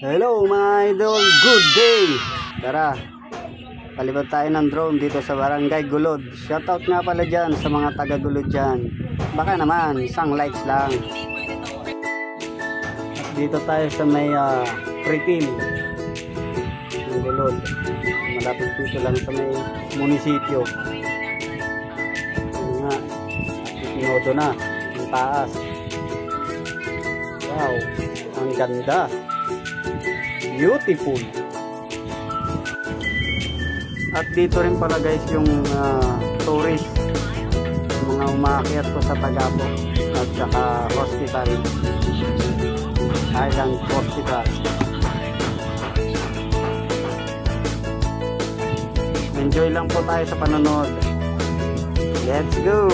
Hello mga idol, good day! Tara, palibot tayo ng drone dito sa Barangay Gulod. Shoutout nga pala dyan sa mga taga Gulod dyan. Baka naman, isang likes lang. At dito tayo sa may pre-team ng Gulod. Malapit dito lang sa may munisipyo. Ano nga, itinodo na ang taas. Wow, ang ganda, beautiful. At dito rin pala guys yung tourist, yung mga umaakyat ko sa Tagapo at saka hospital, Island Hospital. Enjoy lang po tayo sa panonood. Let's go!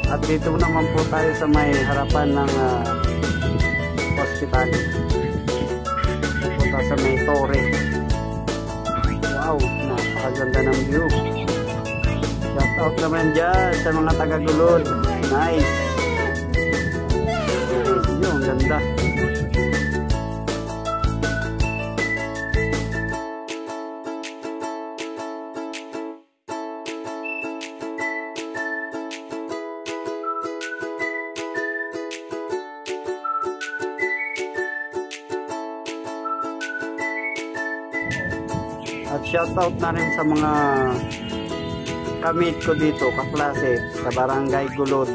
At dito naman po tayo sa may harapan ng hospital. Punta sa may tore. Wow, napakaganda ng view. Shout out naman dyan sa mga taga-Gulod. Nice. Nice, ang ganda. At shoutout na rin sa mga kamit ko dito, kaklase, sa Barangay Gulod.